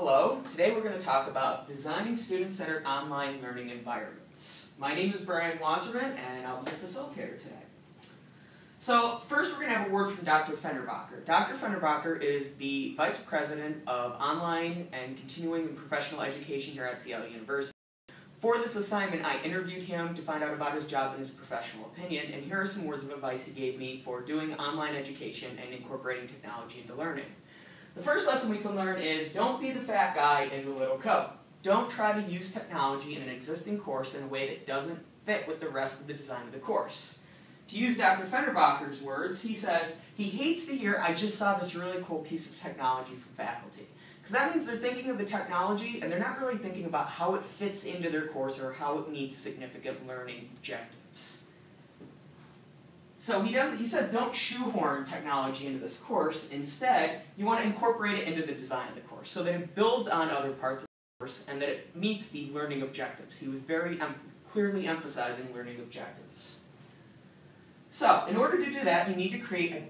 Hello, today we're going to talk about designing student-centered online learning environments. My name is Brian Wasserman and I'll be your facilitator today. So first we're going to have a word from Dr. Fenderbacher. Dr. Fenderbacher is the Vice President of Online and Continuing and Professional Education here at Seattle University. For this assignment I interviewed him to find out about his job and his professional opinion, and here are some words of advice he gave me for doing online education and incorporating technology into learning. The first lesson we can learn is don't be the fat guy in the little coat. Don't try to use technology in an existing course in a way that doesn't fit with the rest of the design of the course. To use Dr. Fenderbacher's words, he says he hates to hear, "I just saw this really cool piece of technology" from faculty. Because that means they're thinking of the technology and they're not really thinking about how it fits into their course or how it meets significant learning objectives. So he says don't shoehorn technology into this course. Instead, you want to incorporate it into the design of the course so that it builds on other parts of the course and that it meets the learning objectives. He was very clearly emphasizing learning objectives. So, in order to do that, you need to create a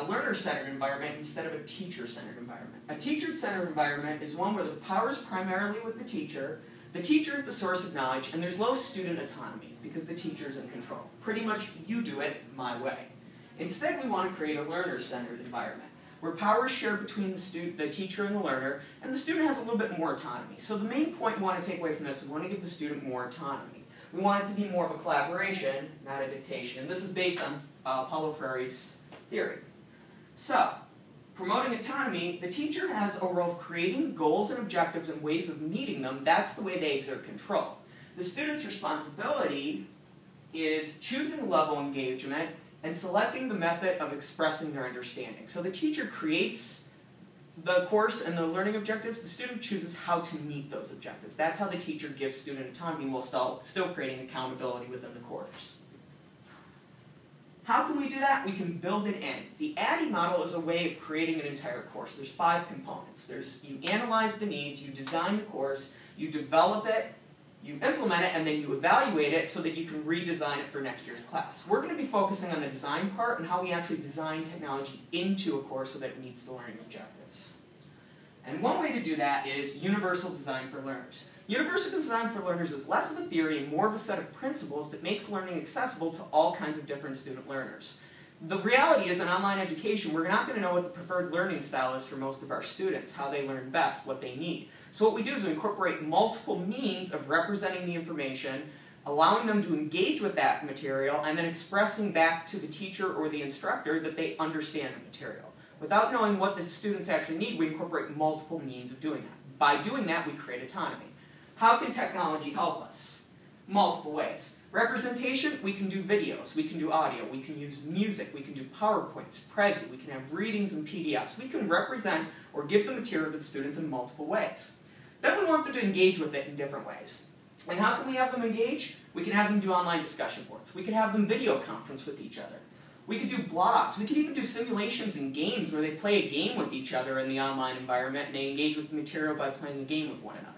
learner-centered environment instead of a teacher-centered environment. A teacher-centered environment is one where the power is primarily with the teacher is the source of knowledge, and there's low student autonomy because the teacher's in control. Pretty much, you do it my way. Instead, we want to create a learner-centered environment where power is shared between the teacher and the learner, and the student has a little bit more autonomy. So the main point we want to take away from this is we want to give the student more autonomy. We want it to be more of a collaboration, not a dictation. And this is based on Paulo Freire's theory. So, promoting autonomy, the teacher has a role of creating goals and objectives and ways of meeting them. That's the way they exert control. The student's responsibility is choosing the level of engagement and selecting the method of expressing their understanding. So the teacher creates the course and the learning objectives, the student chooses how to meet those objectives. That's how the teacher gives student autonomy while still creating accountability within the course. How can we do that? We can build it in. The ADDIE model is a way of creating an entire course. There's 5 components. You analyze the needs, you design the course, you develop it, you implement it, and then you evaluate it so that you can redesign it for next year's class. We're going to be focusing on the design part and how we actually design technology into a course so that it meets the learning objectives. And one way to do that is universal design for learners. Universal design for learners is less of a theory and more of a set of principles that makes learning accessible to all kinds of different student learners. The reality is in online education, we're not going to know what the preferred learning style is for most of our students, how they learn best, what they need. So what we do is we incorporate multiple means of representing the information, allowing them to engage with that material, and then expressing back to the teacher or the instructor that they understand the material. Without knowing what the students actually need, we incorporate multiple means of doing that. By doing that, we create autonomy. How can technology help us? Multiple ways. Representation, we can do videos, we can do audio, we can use music, we can do PowerPoints, Prezi, we can have readings and PDFs. We can represent or give the material to the students in multiple ways. Then we want them to engage with it in different ways. And how can we have them engage? We can have them do online discussion boards. We can have them video conference with each other. We could do blogs. We could even do simulations and games where they play a game with each other in the online environment and they engage with the material by playing a game with one another.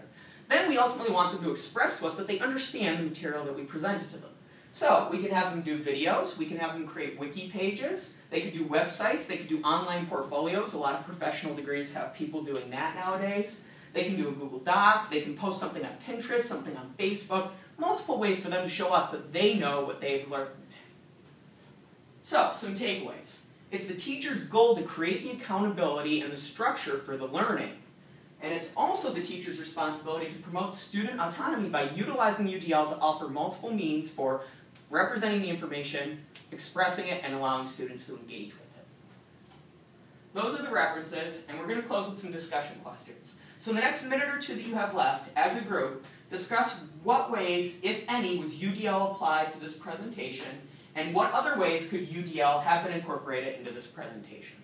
Then we ultimately want them to express to us that they understand the material that we presented to them. So we can have them do videos, we can have them create wiki pages, they could do websites, they could do online portfolios. A lot of professional degrees have people doing that nowadays. They can do a Google Doc, they can post something on Pinterest, something on Facebook, multiple ways for them to show us that they know what they've learned. So, some takeaways. It's the teacher's goal to create the accountability and the structure for the learning. And it's also the teacher's responsibility to promote student autonomy by utilizing UDL to offer multiple means for representing the information, expressing it, and allowing students to engage with it. Those are the references, and we're going to close with some discussion questions. So in the next minute or two that you have left, as a group, discuss what ways, if any, was UDL applied to this presentation, and what other ways could UDL have been incorporated into this presentation.